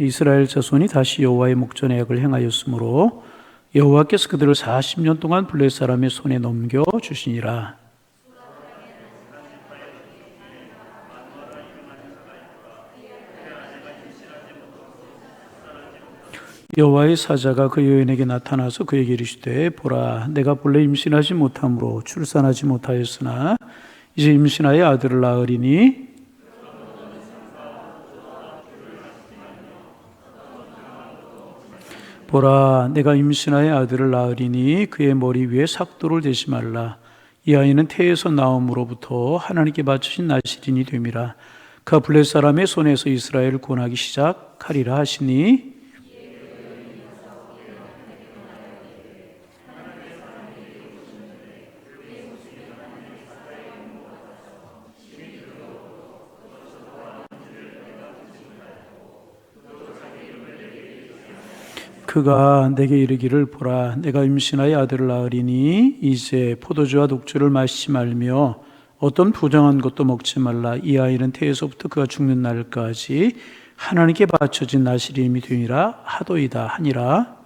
이스라엘 자손이 다시 여호와의 목전에 악을 행하였으므로 여호와께서 그들을 40년 동안 블레 사람의 손에 넘겨 주시니라. 여호와의 사자가 그 여인에게 나타나서 그에게 이르시되 보라, 내가 본래 임신하지 못함으로 출산하지 못하였으나 이제 임신하여 아들을 낳으리니 보라, 내가 임신하여 아들을 낳으리니 그의 머리 위에 삭도를 대지 말라. 이 아이는 태에서 나옴으로부터 하나님께 바치신 나시린이 됨이라. 그가 블레 사람의 손에서 이스라엘을 구원하기 시작하리라 하시니 그가 내게 이르기를 보라, 내가 임신하여 아들을 낳으리니 이제 포도주와 녹주를 마시지 말며 어떤 부정한 것도 먹지 말라. 이 아이는 태에서부터 그가 죽는 날까지 하나님께 바쳐진 나시림이 되니라 하도이다 하니라.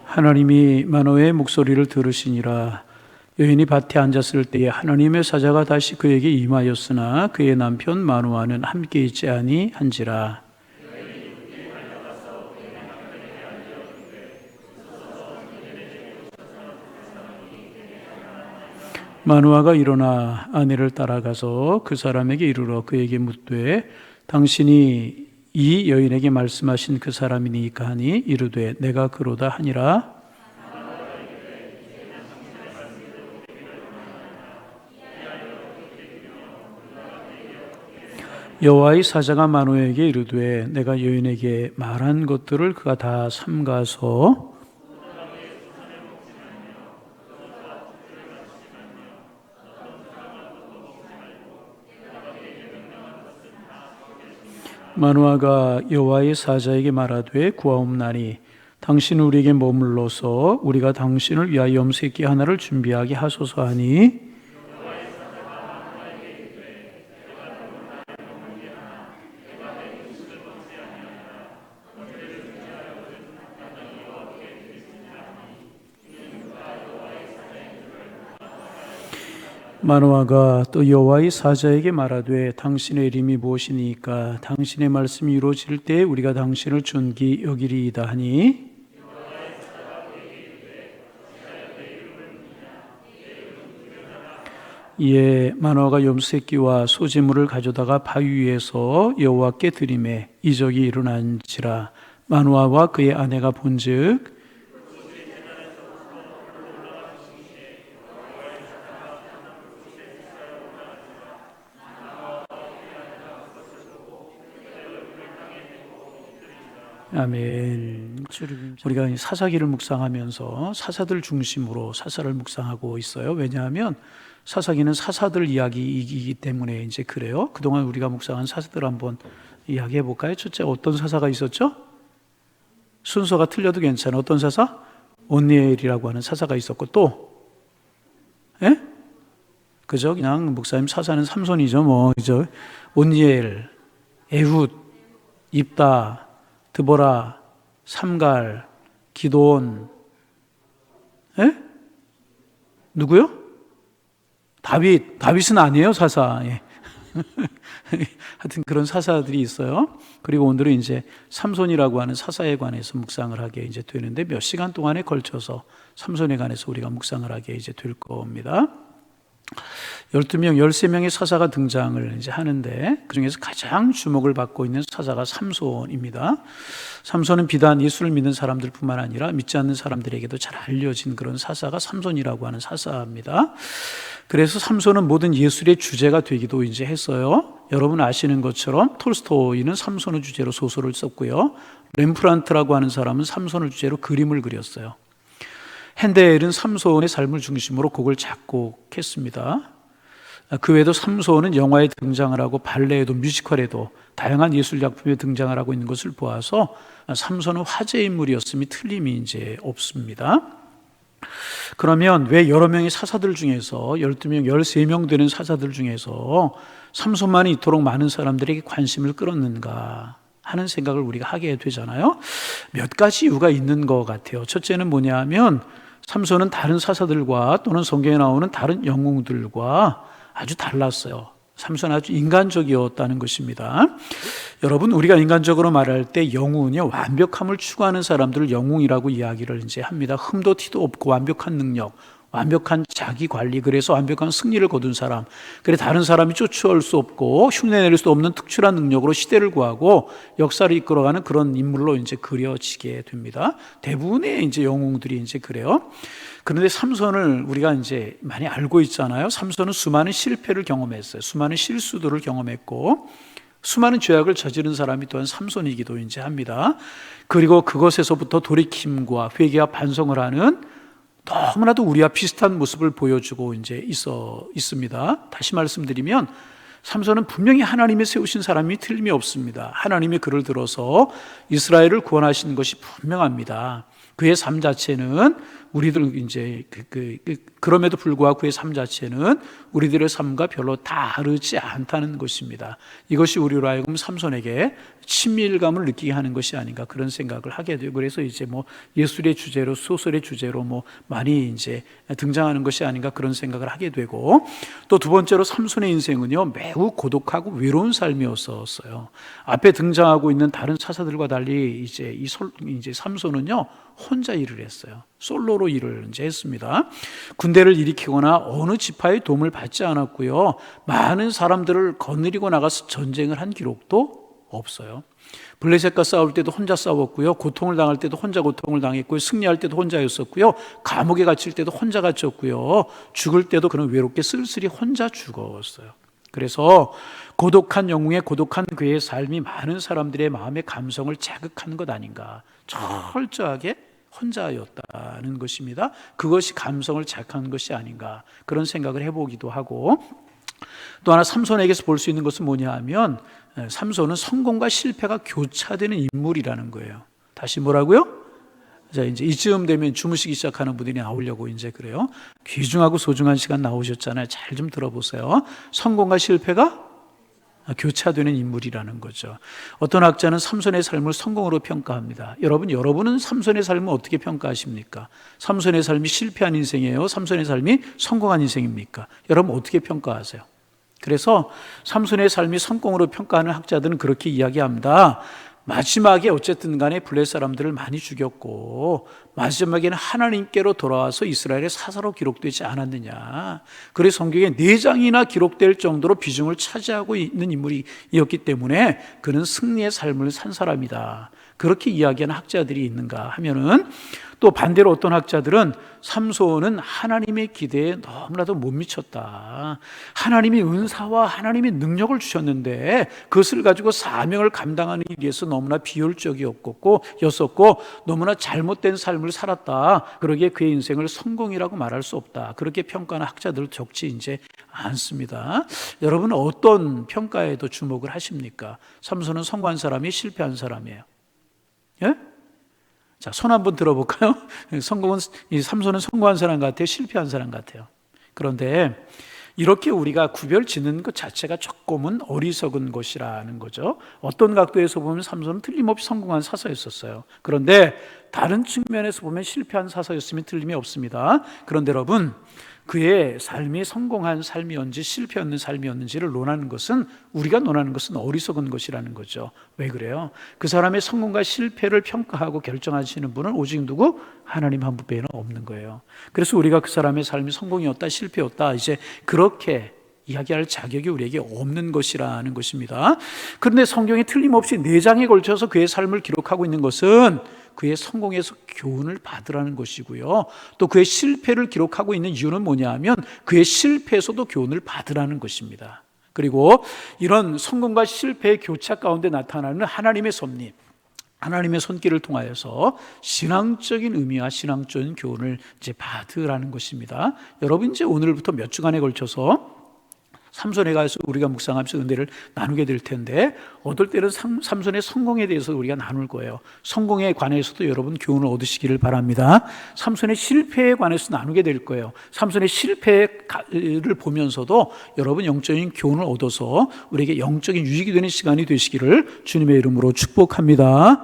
하나님이 마노의 목소리를 들으시니라. 여인이 밭에 앉았을 때에 하나님의 사자가 다시 그에게 임하였으나 그의 남편 마노아는 함께 있지 아니한지라. 마노아가 일어나 아내를 따라가서 그 사람에게 이르러 그에게 묻되 당신이 이 여인에게 말씀하신 그 사람이니까 하니 이르되 내가 그로다 하니라. 여호와의 사자가 마노에게 이르되 내가 여인에게 말한 것들을 그가 다 삼가서 마노아가 여호와의 사자에게 말하되 구하옵나니 당신은 우리에게 머물러서 우리가 당신을 위하여 염소새끼 하나를 준비하게 하소서 하니 마노아가 또 여호와의 사자에게 말하되 당신의 이름이 무엇이니까 당신의 말씀이 이루어질 때 우리가 당신을 존귀 여기리이다 하니 이에 마노아가 염소새끼와 소재물을 가져다가 바위 위에서 여호와께 드리매 이적이 일어난지라. 마노아와 그의 아내가 본즉 아멘. 우리가 사사기를 묵상하면서 사사들 중심으로 사사를 묵상하고 있어요. 왜냐하면 사사기는 사사들 이야기이기 때문에 이제 그래요. 그동안 우리가 묵상한 사사들 한번 이야기해 볼까요? 첫째, 어떤 사사가 있었죠? 순서가 틀려도 괜찮아. 어떤 사사? 온니엘이라고 하는 사사가 있었고 또, 예? 그죠? 그냥 목사님 사사는 삼손이죠. 뭐, 그죠? 온니엘, 에훗, 입다, 드보라, 삼갈, 기돈, 예? 누구요? 다윗은 아니에요, 사사. 예. 하여튼 그런 사사들이 있어요. 그리고 오늘은 이제 삼손이라고 하는 사사에 관해서 묵상을 하게 이제 되는데 몇 시간 동안에 걸쳐서 삼손에 관해서 우리가 묵상을 하게 이제 될 겁니다. 12명, 13명의 사사가 등장을 이제 하는데 그 중에서 가장 주목을 받고 있는 사사가 삼손입니다. 삼손은 비단 예수를 믿는 사람들뿐만 아니라 믿지 않는 사람들에게도 잘 알려진 그런 사사가 삼손이라고 하는 사사입니다. 그래서 삼손은 모든 예술의 주제가 되기도 이제 했어요. 여러분 아시는 것처럼 톨스토이는 삼손을 주제로 소설을 썼고요. 렘프란트라고 하는 사람은 삼손을 주제로 그림을 그렸어요. 핸델은 삼손의 삶을 중심으로 곡을 작곡했습니다. 그 외에도 삼손은 영화에 등장을 하고 발레에도 뮤지컬에도 다양한 예술 작품에 등장을 하고 있는 것을 보아서 삼손은 화제 인물이었음이 틀림이 이제 없습니다. 그러면 왜 여러 명의 사사들 중에서 12명, 13명 되는 사사들 중에서 삼손만이 이토록 많은 사람들에게 관심을 끌었는가 하는 생각을 우리가 하게 되잖아요. 몇 가지 이유가 있는 것 같아요. 첫째는 뭐냐 하면 삼손은 다른 사사들과 또는 성경에 나오는 다른 영웅들과 아주 달랐어요. 삼손은 아주 인간적이었다는 것입니다. 여러분, 우리가 인간적으로 말할 때 영웅은요, 완벽함을 추구하는 사람들을 영웅이라고 이야기를 이제 합니다. 흠도 티도 없고 완벽한 능력, 완벽한 자기 관리, 그래서 완벽한 승리를 거둔 사람, 그래 다른 사람이 쫓아올 수 없고 흉내낼 수 없는 특출한 능력으로 시대를 구하고 역사를 이끌어가는 그런 인물로 이제 그려지게 됩니다. 대부분의 이제 영웅들이 이제 그래요. 그런데 삼손을 우리가 이제 많이 알고 있잖아요. 삼손은 수많은 실패를 경험했어요. 수많은 실수들을 경험했고 수많은 죄악을 저지른 사람이 또한 삼손이기도 이제 합니다. 그리고 그것에서부터 돌이킴과 회개와 반성을 하는 너무나도 우리와 비슷한 모습을 보여주고 이제 있습니다. 다시 말씀드리면 삼손은 분명히 하나님이 세우신 사람이 틀림이 없습니다. 하나님이 그를 들어서 이스라엘을 구원하시는 것이 분명합니다. 그의 삶 자체는 우리들 이제 그럼에도 불구하고 그의 삶 자체는 우리들의 삶과 별로 다르지 않다는 것입니다. 이것이 우리로 하여금 삼손에게 친밀감을 느끼게 하는 것이 아닌가 그런 생각을 하게 되고, 그래서 이제 뭐 예술의 주제로 소설의 주제로 뭐 많이 이제 등장하는 것이 아닌가 그런 생각을 하게 되고, 또 두 번째로 삼손의 인생은요 매우 고독하고 외로운 삶이었어요. 앞에 등장하고 있는 다른 사사들과 달리 이제 이제 삼손은요 혼자 일을 했어요. 솔로로 일을 이제 했습니다. 군대를 일으키거나 어느 지파의 도움을 받지 않았고요. 많은 사람들을 거느리고 나가서 전쟁을 한 기록도 없어요. 블레셋과 싸울 때도 혼자 싸웠고요. 고통을 당할 때도 혼자 고통을 당했고요. 승리할 때도 혼자였었고요. 감옥에 갇힐 때도 혼자 갇혔고요. 죽을 때도 그는 외롭게 쓸쓸히 혼자 죽었어요. 그래서 고독한 영웅의 고독한 그의 삶이 많은 사람들의 마음의 감성을 자극하는 것 아닌가. 철저하게 혼자였다는 것입니다. 그것이 감성을 자극하는 것이 아닌가 그런 생각을 해보기도 하고, 또 하나 삼손에게서 볼 수 있는 것은 뭐냐 하면 삼손은 성공과 실패가 교차되는 인물이라는 거예요. 다시 뭐라고요? 자, 이제 이쯤 되면 주무시기 시작하는 분들이 나오려고 이제 그래요. 귀중하고 소중한 시간 나오셨잖아요. 잘 좀 들어보세요. 성공과 실패가 교차되는 인물이라는 거죠. 어떤 학자는 삼손의 삶을 성공으로 평가합니다. 여러분은 삼손의 삶을 어떻게 평가하십니까? 삼손의 삶이 실패한 인생이에요? 삼손의 삶이 성공한 인생입니까? 여러분 어떻게 평가하세요? 그래서 삼손의 삶이 성공으로 평가하는 학자들은 그렇게 이야기합니다. 마지막에 어쨌든 간에 블레셋 사람들을 많이 죽였고 마지막에는 하나님께로 돌아와서 이스라엘의 사사로 기록되지 않았느냐. 그래서 성경에 4장이나 기록될 정도로 비중을 차지하고 있는 인물이었기 때문에 그는 승리의 삶을 산 사람이다. 그렇게 이야기하는 학자들이 있는가 하면은, 또 반대로 어떤 학자들은 삼손은 하나님의 기대에 너무나도 못 미쳤다. 하나님이 은사와 하나님의 능력을 주셨는데 그것을 가지고 사명을 감당하는 일에 위해서 너무나 비효율적이었고 너무나 잘못된 삶을 살았다. 그러기에 그의 인생을 성공이라고 말할 수 없다. 그렇게 평가하는 학자들 적지 이제 않습니다. 여러분은 어떤 평가에 더 주목을 하십니까? 삼손은 성공한 사람이 실패한 사람이에요. 예? 자, 손 한번 들어볼까요? 삼손은 성공한 사람 같아요? 실패한 사람 같아요? 그런데 이렇게 우리가 구별 짓는 것 자체가 조금은 어리석은 것이라는 거죠. 어떤 각도에서 보면 삼손은 틀림없이 성공한 사사였었어요. 그런데 다른 측면에서 보면 실패한 사사였으면 틀림이 없습니다. 그런데 여러분, 그의 삶이 성공한 삶이었는지 실패였는 삶이었는지를 논하는 것은, 우리가 논하는 것은 어리석은 것이라는 거죠. 왜 그래요? 그 사람의 성공과 실패를 평가하고 결정하시는 분은 오직 누구? 하나님 한 분 외에는 없는 거예요. 그래서 우리가 그 사람의 삶이 성공이었다 실패였다 이제 그렇게 이야기할 자격이 우리에게 없는 것이라는 것입니다. 그런데 성경이 틀림없이 4장에 걸쳐서 그의 삶을 기록하고 있는 것은 그의 성공에서 교훈을 받으라는 것이고요. 또 그의 실패를 기록하고 있는 이유는 뭐냐 하면 그의 실패에서도 교훈을 받으라는 것입니다. 그리고 이런 성공과 실패의 교차 가운데 나타나는 하나님의 섭리, 하나님의 손길을 통하여서 신앙적인 의미와 신앙적인 교훈을 이제 받으라는 것입니다. 여러분 이제 오늘부터 몇 주간에 걸쳐서 삼손에 가서 우리가 묵상하면서 은혜를 나누게 될 텐데, 어떨 때는 삼손의 성공에 대해서 우리가 나눌 거예요. 성공에 관해서도 여러분 교훈을 얻으시기를 바랍니다. 삼손의 실패에 관해서 나누게 될 거예요. 삼손의 실패를 보면서도 여러분 영적인 교훈을 얻어서 우리에게 영적인 유익이 되는 시간이 되시기를 주님의 이름으로 축복합니다.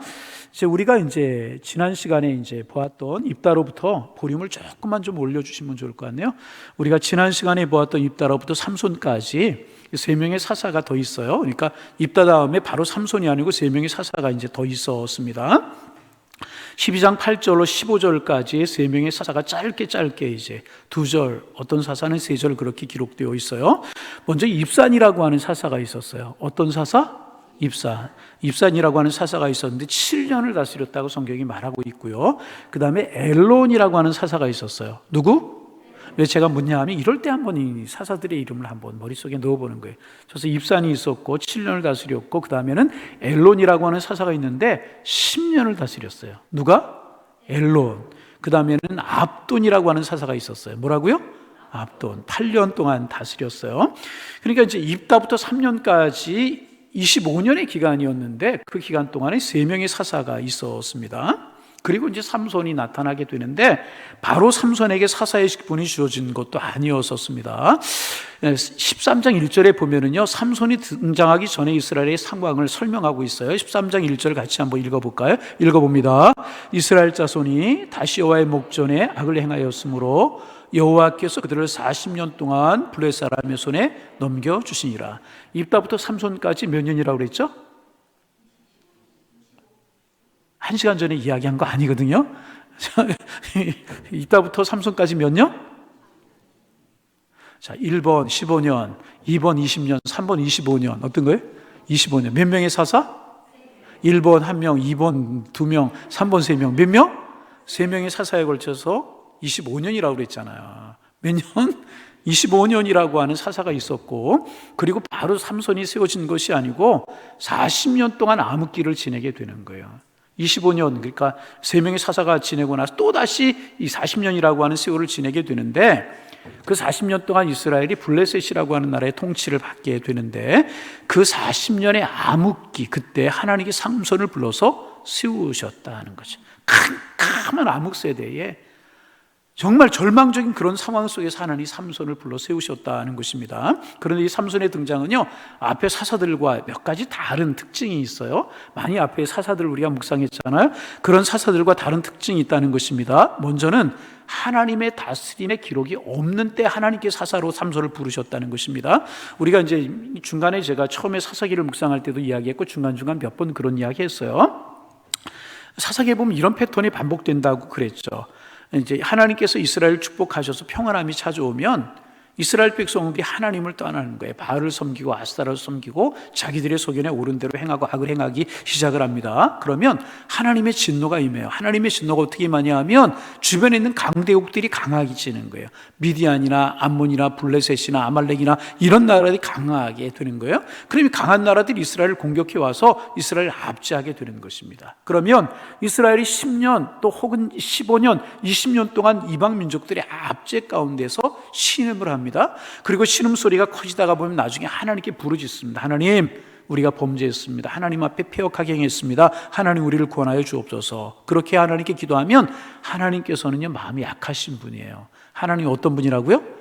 우리가 이제 지난 시간에 이제 보았던 입다로부터 보림을 조금만 좀 올려주시면 좋을 것 같네요. 우리가 지난 시간에 보았던 입다로부터 삼손까지 3명의 사사가 더 있어요. 그러니까 입다 다음에 바로 삼손이 아니고 3명의 사사가 이제 더 있었습니다. 12장 8절로 15절까지 3명의 사사가 짧게 이제 2절, 어떤 사사는 3절 그렇게 기록되어 있어요. 먼저 입산이라고 하는 사사가 있었어요. 어떤 사사? 입산이라고 하는 사사가 있었는데 7년을 다스렸다고 성경이 말하고 있고요. 그 다음에 엘론이라고 하는 사사가 있었어요. 누구? 왜 제가 묻냐 하면 이럴 때 한번 이 사사들의 이름을 한번 머릿속에 넣어보는 거예요. 그래서 입산이 있었고 7년을 다스렸고, 그 다음에는 엘론이라고 하는 사사가 있는데 10년을 다스렸어요. 누가? 엘론. 그 다음에는 압돈이라고 하는 사사가 있었어요. 뭐라고요? 압돈. 8년 동안 다스렸어요. 그러니까 이제 입다부터 3년까지 25년의 기간이었는데, 그 기간 동안에 3명의 사사가 있었습니다. 그리고 이제 삼손이 나타나게 되는데, 바로 삼손에게 사사의 직분이 주어진 것도 아니었었습니다. 13장 1절에 보면은요, 삼손이 등장하기 전에 이스라엘의 상황을 설명하고 있어요. 13장 1절 같이 한번 읽어볼까요? 읽어봅니다. 이스라엘 자손이 다시 여호와의 목전에 악을 행하였으므로 여호와께서 그들을 40년 동안 블레 사람의 손에 넘겨주시니라. 입다부터 삼손까지 몇 년이라고 그랬죠? 1시간 전에 이야기한 거 아니거든요. 입다부터 삼손까지 몇 년? 자, 1번 15년, 2번 20년, 3번 25년. 어떤 거예요? 25년. 몇 명의 사사? 1번 1명, 2번 2명, 3번 3명. 몇 명? 3명의 사사에 걸쳐서 25년이라고 그랬잖아요. 몇 년? 25년이라고 하는 사사가 있었고, 그리고 바로 삼손이 세워진 것이 아니고 40년 동안 암흑기를 지내게 되는 거예요. 25년, 그러니까 3명의 사사가 지내고 나서 또다시 이 40년이라고 하는 세월을 지내게 되는데, 그 40년 동안 이스라엘이 블레셋이라고 하는 나라의 통치를 받게 되는데, 그 40년의 암흑기, 그때 하나님이 삼손을 불러서 세우셨다는 거죠. 캄캄한 암흑 세대에 정말 절망적인 그런 상황 속에서 하나님이 삼손을 불러 세우셨다는 것입니다. 그런데 이 삼손의 등장은요, 앞에 사사들과 몇 가지 다른 특징이 있어요. 많이 앞에 사사들을 우리가 묵상했잖아요. 그런 사사들과 다른 특징이 있다는 것입니다. 먼저는 하나님의 다스림의 기록이 없는 때 하나님께 사사로 삼손을 부르셨다는 것입니다. 우리가 이제 중간에 제가 처음에 사사기를 묵상할 때도 이야기했고, 중간중간 몇 번 그런 이야기 했어요. 사사기에 보면 이런 패턴이 반복된다고 그랬죠. 이제 하나님께서 이스라엘을 축복하셔서 평안함이 찾아오면 이스라엘 백성들이 하나님을 떠나는 거예요. 바알을 섬기고 아스타라를 섬기고 자기들의 소견에 옳은 대로 행하고 악을 행하기 시작을 합니다. 그러면 하나님의 진노가 임해요. 하나님의 진노가 어떻게 임하냐 하면 주변에 있는 강대국들이 강하게지는 거예요. 미디안이나 암몬이나 블레셋이나 아말렉이나 이런 나라들이 강하게 되는 거예요. 그러면 강한 나라들이 이스라엘을 공격해 와서 이스라엘을 압제하게 되는 것입니다. 그러면 이스라엘이 10년 또 혹은 15년, 20년 동안 이방 민족들의 압제 가운데서 신음을 합니다. 그리고 신음소리가 커지다가 보면 나중에 하나님께 부르짖습니다. 하나님, 우리가 범죄했습니다. 하나님 앞에 패역하게 행했습니다. 하나님, 우리를 구원하여 주옵소서. 그렇게 하나님께 기도하면 하나님께서는요, 마음이 약하신 분이에요. 하나님이 어떤 분이라고요?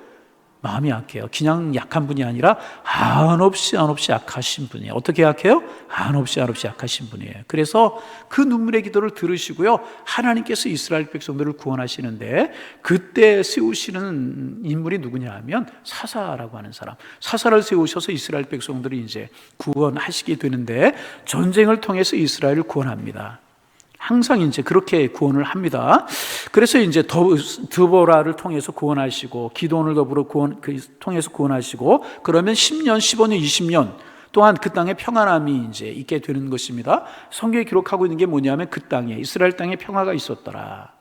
마음이 약해요. 그냥 약한 분이 아니라 한없이 약하신 분이에요. 어떻게 약해요? 한없이 약하신 분이에요. 그래서 그 눈물의 기도를 들으시고요, 하나님께서 이스라엘 백성들을 구원하시는데, 그때 세우시는 인물이 누구냐 하면 사사라고 하는 사람, 사사를 세우셔서 이스라엘 백성들을 이제 구원하시게 되는데, 전쟁을 통해서 이스라엘을 구원합니다. 항상 이제 그렇게 구원을 합니다. 그래서 이제 드보라를 통해서 구원하시고, 기도원을 더불어 통해서 구원하시고, 그러면 10년, 15년, 20년 동안 그 땅에 평안함이 이제 있게 되는 것입니다. 성경에 기록하고 있는 게 뭐냐면 그 땅에, 이스라엘 땅에 평화가 있었더라.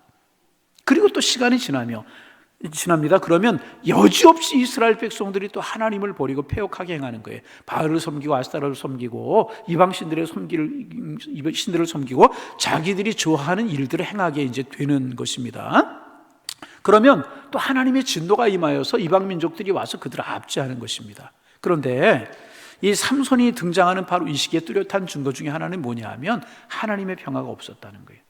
그리고 또 시간이 지납니다. 그러면 여지없이 이스라엘 백성들이 또 하나님을 버리고 패역하게 행하는 거예요. 바알을 섬기고 아스타라를 섬기고 이방 신들을 섬기고 자기들이 좋아하는 일들을 행하게 이제 되는 것입니다. 그러면 또 하나님의 진노가 임하여서 이방 민족들이 와서 그들을 압제하는 것입니다. 그런데 이 삼손이 등장하는 바로 이 시기에 뚜렷한 증거 중에 하나는 뭐냐 하면 하나님의 평화가 없었다는 거예요.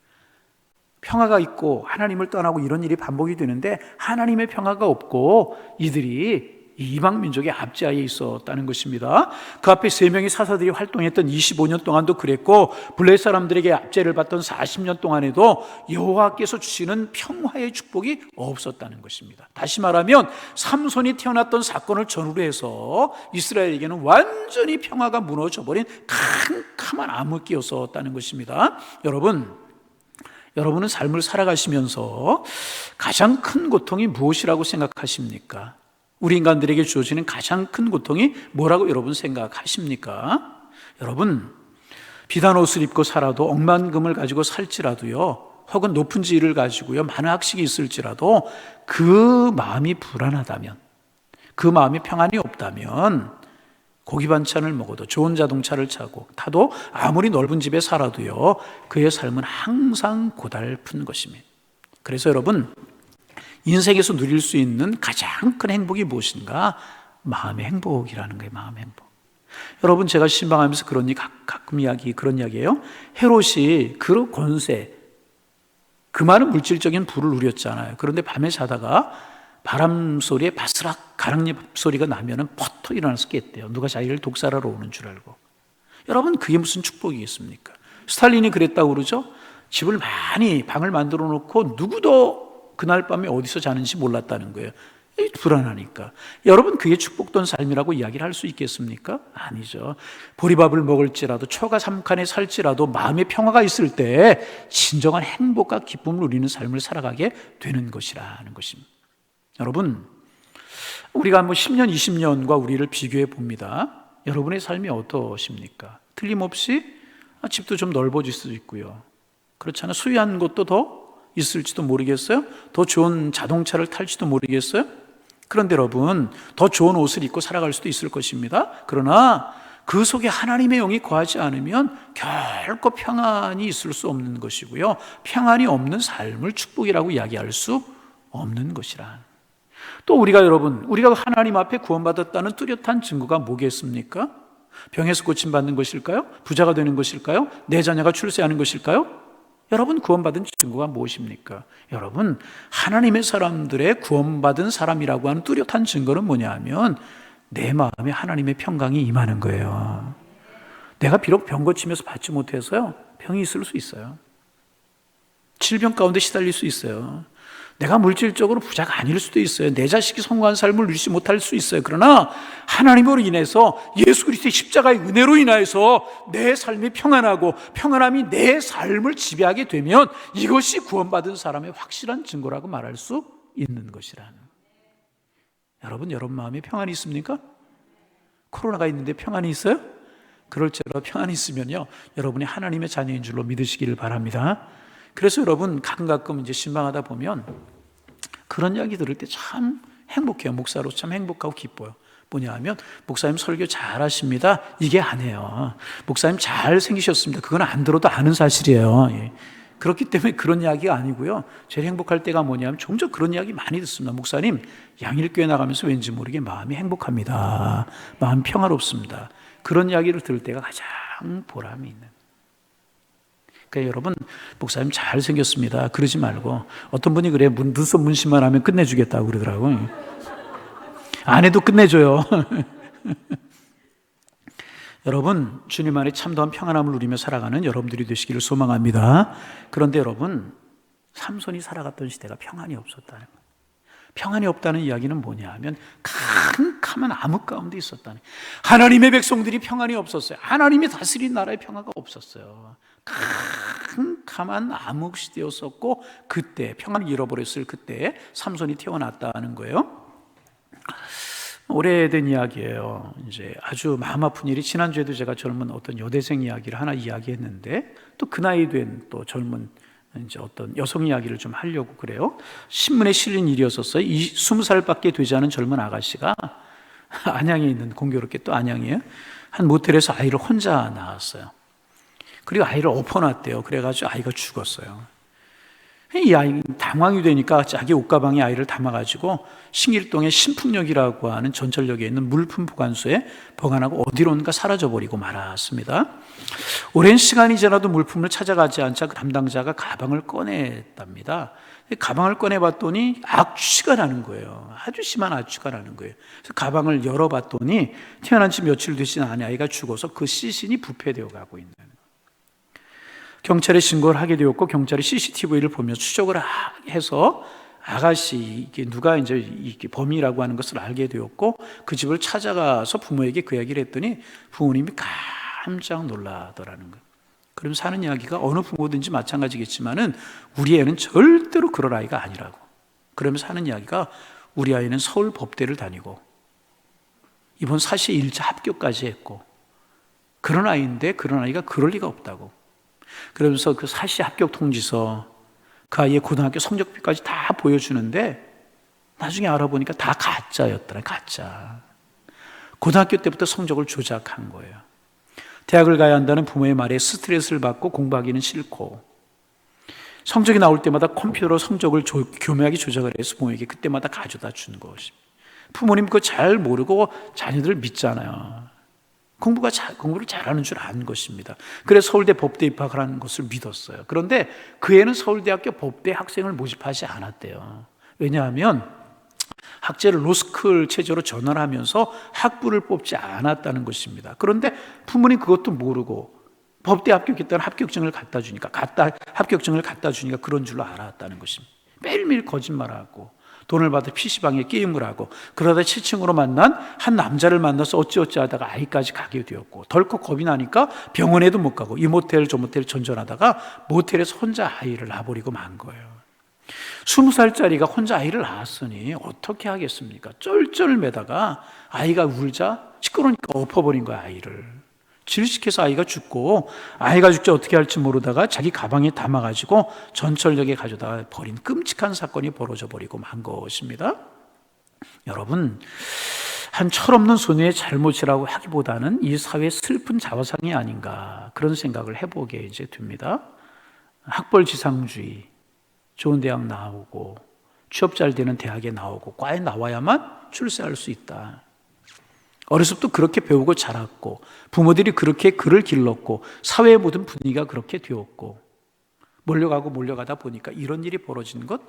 평화가 있고 하나님을 떠나고 이런 일이 반복이 되는데 하나님의 평화가 없고 이들이 이방 민족의 압제하에 있었다는 것입니다. 그 앞에 세 명의 사사들이 활동했던 25년 동안도 그랬고 블레셋 사람들에게 압제를 받던 40년 동안에도 여호와께서 주시는 평화의 축복이 없었다는 것입니다. 다시 말하면 삼손이 태어났던 사건을 전후로 해서 이스라엘에게는 완전히 평화가 무너져버린 캄캄한 암흑기였었다는 것입니다. 여러분은 삶을 살아가시면서 가장 큰 고통이 무엇이라고 생각하십니까? 우리 인간들에게 주어지는 가장 큰 고통이 뭐라고 여러분 생각하십니까? 여러분, 비단 옷을 입고 살아도 억만금을 가지고 살지라도요, 혹은 높은 지위를 가지고요, 많은 학식이 있을지라도 그 마음이 불안하다면, 그 마음이 평안이 없다면 고기 반찬을 먹어도 좋은 자동차를 타도 아무리 넓은 집에 살아도요, 그의 삶은 항상 고달픈 것입니다. 그래서 여러분, 인생에서 누릴 수 있는 가장 큰 행복이 무엇인가? 마음의 행복이라는 거예요. 마음의 행복. 여러분, 제가 신방하면서 가끔 그런 이야기예요. 헤롯이 그 권세, 그 많은 물질적인 부를 누렸잖아요. 그런데 밤에 자다가 바람 소리에 바스락 가랑잎 소리가 나면은 퍼터 일어나서 깼대요. 누가 자기를 독살하러 오는 줄 알고. 여러분, 그게 무슨 축복이겠습니까? 스탈린이 그랬다고 그러죠. 집을 많이 방을 만들어 놓고 누구도 그날 밤에 어디서 자는지 몰랐다는 거예요. 불안하니까. 여러분, 그게 축복된 삶이라고 이야기를 할 수 있겠습니까? 아니죠. 보리밥을 먹을지라도 초가 삼칸에 살지라도 마음의 평화가 있을 때 진정한 행복과 기쁨을 누리는 삶을 살아가게 되는 것이라는 것입니다. 여러분, 우리가 10년, 20년과 우리를 비교해 봅니다. 여러분의 삶이 어떠십니까? 틀림없이 집도 좀 넓어질 수도 있고요. 그렇잖아요. 수유한 것도 더 있을지도 모르겠어요. 더 좋은 자동차를 탈지도 모르겠어요. 그런데 여러분, 더 좋은 옷을 입고 살아갈 수도 있을 것입니다. 그러나 그 속에 하나님의 영이 거하지 않으면 결코 평안이 있을 수 없는 것이고요, 평안이 없는 삶을 축복이라고 이야기할 수 없는 것이라. 또 우리가 하나님 앞에 구원받았다는 뚜렷한 증거가 뭐겠습니까? 병에서 고침받는 것일까요? 부자가 되는 것일까요? 내 자녀가 출세하는 것일까요? 여러분, 구원받은 증거가 무엇입니까? 여러분, 하나님의 사람들의 구원받은 사람이라고 하는 뚜렷한 증거는 뭐냐 하면 내 마음에 하나님의 평강이 임하는 거예요. 내가 비록 병 고치면서 받지 못해서요, 병이 있을 수 있어요. 질병 가운데 시달릴 수 있어요. 내가 물질적으로 부자가 아닐 수도 있어요. 내 자식이 성공한 삶을 누리지 못할 수 있어요. 그러나 하나님으로 인해서, 예수 그리스도의 십자가의 은혜로 인하여서 내 삶이 평안하고 평안함이 내 삶을 지배하게 되면 이것이 구원받은 사람의 확실한 증거라고 말할 수 있는 것이라는. 여러분 마음에 평안이 있습니까? 코로나가 있는데 평안이 있어요? 그럴지라도 평안이 있으면요, 여러분이 하나님의 자녀인 줄로 믿으시기를 바랍니다. 그래서 여러분, 가끔 이제 신방하다 보면 그런 이야기 들을 때 참 행복해요. 목사로 참 행복하고 기뻐요. 뭐냐 하면, 목사님 설교 잘 하십니다, 이게 아니에요. 목사님 잘 생기셨습니다, 그건 안 들어도 아는 사실이에요. 예. 그렇기 때문에 그런 이야기가 아니고요, 제일 행복할 때가 뭐냐면 종종 그런 이야기 많이 듣습니다. 목사님, 양일교회 나가면서 왠지 모르게 마음이 행복합니다, 마음 평화롭습니다. 그런 이야기를 들을 때가 가장 보람이 있는. 그러니까 여러분, 목사님 잘생겼습니다 그러지 말고, 어떤 분이 그래요. 눈썹 문신만 하면 끝내주겠다고 그러더라고요. 안 해도 끝내줘요. 여러분, 주님 안에 참다운 평안함을 누리며 살아가는 여러분들이 되시기를 소망합니다. 그런데 여러분, 삼손이 살아갔던 시대가 평안이 없었다는 거예요. 평안이 없다는 이야기는 뭐냐 하면 캄캄한 암흑 가운데 있었다는, 하나님의 백성들이 평안이 없었어요. 하나님이 다스린 나라의 평화가 없었어요. 캄캄한 암흑 시대였었고, 그때 평안을 잃어버렸을 그때 삼손이 태어났다는 거예요. 오래된 이야기예요. 이제 아주 마음 아픈 일이, 지난주에도 제가 젊은 어떤 여대생 이야기를 하나 이야기했는데, 또 그 나이 된 또 젊은 이제 어떤 여성 이야기를 좀 하려고 그래요. 신문에 실린 일이었었어요. 20살밖에 되지 않은 젊은 아가씨가 안양에 있는, 공교롭게 또 안양이에요, 한 모텔에서 아이를 혼자 낳았어요. 그리고 아이를 엎어놨대요. 그래가지고 아이가 죽었어요. 이 아이 당황이 되니까 자기 옷가방에 아이를 담아가지고 신길동의 신풍역이라고 하는 전철역에 있는 물품 보관소에 보관하고 어디론가 사라져버리고 말았습니다. 오랜 시간이 지나도 물품을 찾아가지 않자 그 담당자가 가방을 꺼냈답니다. 가방을 꺼내봤더니 악취가 나는 거예요. 아주 심한 악취가 나는 거예요. 그래서 가방을 열어봤더니 태어난 지 며칠 되지 않은 아이가 죽어서 그 시신이 부패되어 가고 있는, 경찰에 신고를 하게 되었고, 경찰이 CCTV를 보면서 추적을 해서 아가씨, 이게 누가 이제 이게 범인이라고 하는 것을 알게 되었고, 그 집을 찾아가서 부모에게 그 이야기를 했더니 부모님이 깜짝 놀라더라는 거예요. 그럼 사는 이야기가 어느 부모든지 마찬가지겠지만은 우리 애는 절대로 그럴 아이가 아니라고. 그러면서 하는 이야기가 우리 아이는 서울 법대를 다니고 이번 사시에 1차 합격까지 했고 그런 아이인데 그런 아이가 그럴 리가 없다고. 그러면서 그 사시 합격 통지서, 그 아이의 고등학교 성적표까지 다 보여주는데 나중에 알아보니까 다 가짜였더라. 가짜. 고등학교 때부터 성적을 조작한 거예요. 대학을 가야 한다는 부모의 말에 스트레스를 받고 공부하기는 싫고, 성적이 나올 때마다 컴퓨터로 성적을 교묘하게 조작을 해서 부모에게 그때마다 가져다 준 것입니다. 부모님 그거 잘 모르고 자녀들을 믿잖아요. 공부를 잘하는 줄 아는 것입니다. 그래서 서울대 법대 입학을 하는 것을 믿었어요. 그런데 그 애는 서울대학교 법대 학생을 모집하지 않았대요. 왜냐하면 학제를 로스쿨 체제로 전환을 하면서 학부를 뽑지 않았다는 것입니다. 그런데 부모님 그것도 모르고 법대 합격했다는 합격증을 갖다 주니까 그런 줄로 알았다는 것입니다. 매일매일 거짓말하고 돈을 받아 PC방에 게임을 하고, 그러다 7층으로 만난 한 남자를 만나서 어찌어찌 하다가 아이까지 가게 되었고, 덜컥 겁이 나니까 병원에도 못 가고 이 모텔 저 모텔 전전하다가 모텔에서 혼자 아이를 낳아버리고 만 거예요. 20살짜리가 혼자 아이를 낳았으니 어떻게 하겠습니까? 쩔쩔매다가 아이가 울자 시끄러우니까 엎어버린 거야. 아이를 질식해서 아이가 죽고, 아이가 죽자 어떻게 할지 모르다가 자기 가방에 담아가지고 전철역에 가져다 버린 끔찍한 사건이 벌어져 버리고 만 것입니다. 여러분, 한 철없는 소녀의 잘못이라고 하기보다는 이 사회의 슬픈 자화상이 아닌가, 그런 생각을 해보게 이제 됩니다. 학벌지상주의, 좋은 대학 나오고 취업 잘 되는 대학에 나오고 과에 나와야만 출세할 수 있다. 어렸을 때부터 그렇게 배우고 자랐고 부모들이 그렇게 그를 길렀고 사회의 모든 분위기가 그렇게 되었고 몰려가다 보니까 이런 일이 벌어진 것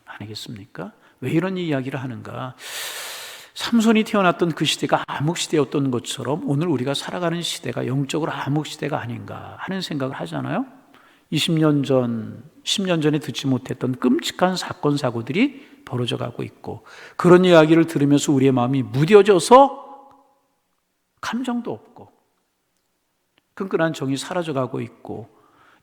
아니겠습니까? 왜 이런 이야기를 하는가? 삼손이 태어났던 그 시대가 암흑시대였던 것처럼 오늘 우리가 살아가는 시대가 영적으로 암흑시대가 아닌가 하는 생각을 하잖아요. 20년 전, 10년 전에 듣지 못했던 끔찍한 사건, 사고들이 벌어져 가고 있고, 그런 이야기를 들으면서 우리의 마음이 무뎌져서 감정도 없고 끈끈한 정이 사라져가고 있고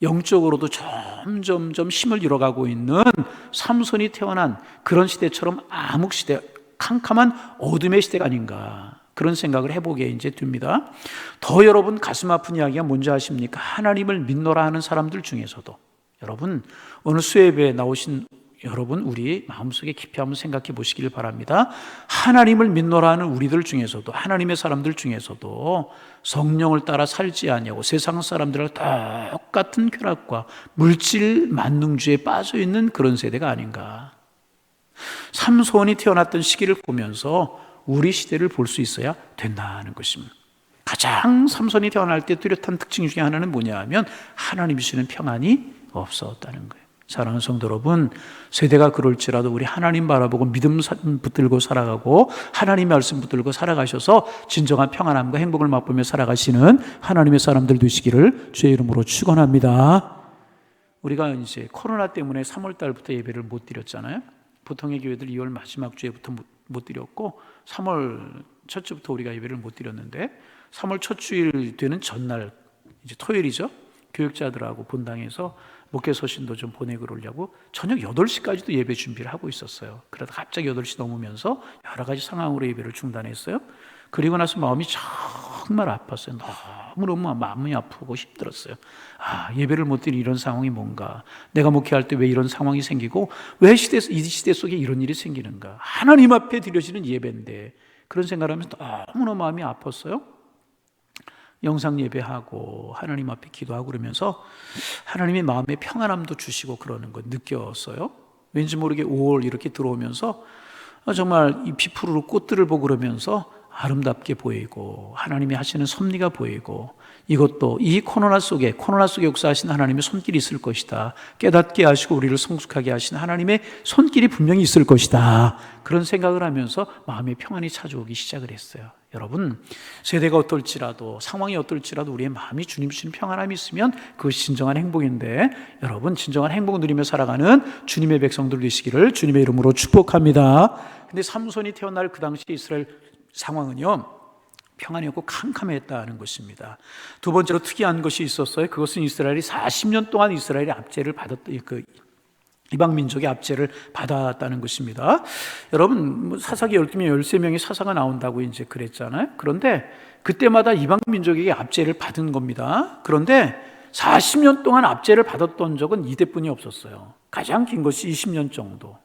영적으로도 점점점 힘을 잃어가고 있는 삼손이 태어난 그런 시대처럼 암흑시대, 캄캄한 어둠의 시대가 아닌가, 그런 생각을 해보게 이제 됩니다. 더 여러분 가슴 아픈 이야기가 뭔지 아십니까? 하나님을 믿노라 하는 사람들 중에서도, 여러분 오늘 수예배에 나오신 여러분, 우리 마음속에 깊이 한번 생각해 보시길 바랍니다. 하나님을 믿노라 하는 우리들 중에서도, 하나님의 사람들 중에서도 성령을 따라 살지 아니하고 세상 사람들과 똑같은 쾌락과 물질 만능주의에 빠져 있는 그런 세대가 아닌가. 삼손이 태어났던 시기를 보면서 우리 시대를 볼 수 있어야 된다는 것입니다. 가장 삼손이 태어날 때 뚜렷한 특징 중에 하나는 뭐냐 하면 하나님이 주시는 평안이 없었다는 거예요. 사랑하는 성도 여러분, 세대가 그럴지라도 우리 하나님 바라보고 믿음 붙들고 살아가고 하나님의 말씀 붙들고 살아가셔서 진정한 평안함과 행복을 맛보며 살아가시는 하나님의 사람들 되시기를 주의 이름으로 축원합니다. 우리가 이제 코로나 때문에 3월 달부터 예배를 못 드렸잖아요. 보통의 교회들 2월 마지막 주에부터 못 드렸고 3월 첫 주부터 우리가 예배를 못 드렸는데 3월 첫 주일 되는 전날, 이제 토요일이죠. 교육자들하고 본당에서 목회 서신도 좀 보내고 그러려고 저녁 8시까지도 예배 준비를 하고 있었어요. 그러다 갑자기 8시 넘으면서 여러 가지 상황으로 예배를 중단했어요. 그리고 나서 마음이 정말 아팠어요. 너무너무 마음이 아프고 힘들었어요. 예배를 못 드린 이런 상황이 뭔가, 내가 목회할 때 왜 이런 상황이 생기고 왜 이 시대 속에 이런 일이 생기는가. 하나님 앞에 드려지는 예배인데, 그런 생각을 하면서 너무너무 마음이 아팠어요. 영상 예배하고 하나님 앞에 기도하고 그러면서 하나님의 마음에 평안함도 주시고 그러는 거 느꼈어요. 왠지 모르게 5월 이렇게 들어오면서 정말 이 비푸르르 꽃들을 보고 그러면서 아름답게 보이고 하나님이 하시는 섭리가 보이고 이것도 이 코로나 속에 역사하신 하나님의 손길이 있을 것이다. 깨닫게 하시고 우리를 성숙하게 하신 하나님의 손길이 분명히 있을 것이다. 그런 생각을 하면서 마음의 평안이 찾아오기 시작을 했어요. 여러분, 세대가 어떨지라도 상황이 어떨지라도 우리의 마음이 주님 주신 평안함이 있으면 그것이 진정한 행복인데, 여러분 진정한 행복을 누리며 살아가는 주님의 백성들 되시기를 주님의 이름으로 축복합니다. 근데 삼손이 태어날 그 당시 이스라엘 상황은요, 평안이 없고 캄캄했다는 것입니다. 두 번째로 특이한 것이 있었어요. 그것은 이스라엘이 40년 동안 이스라엘의 압제를 받았던 이방 민족의 압제를 받았다는 것입니다. 여러분, 사사기 12명, 13명의 사사가 나온다고 이제 그랬잖아요. 그런데 그때마다 이방 민족에게 압제를 받은 겁니다. 그런데 40년 동안 압제를 받았던 적은 이때뿐이 없었어요. 가장 긴 것이 20년 정도.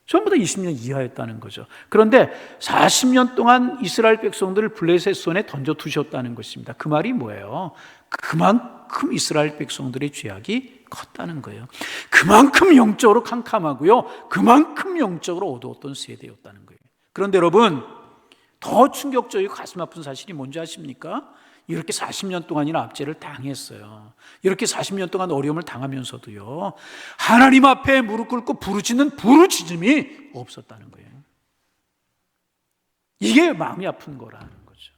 전부 다 20년 이하였다는 거죠. 그런데 40년 동안 이스라엘 백성들을 블레셋 손에 던져 두셨다는 것입니다. 그 말이 뭐예요? 그만큼 이스라엘 백성들의 죄악이 컸다는 거예요. 그만큼 영적으로 캄캄하고요, 그만큼 영적으로 어두웠던 세대였다는 거예요. 그런데 여러분, 더 충격적이고 가슴 아픈 사실이 뭔지 아십니까? 이렇게 40년 동안이나 압제를 당했어요. 이렇게 40년 동안 어려움을 당하면서도요, 하나님 앞에 무릎 꿇고 부르짖는 부르짖음이 없었다는 거예요. 이게 마음이 아픈 거라는 거죠.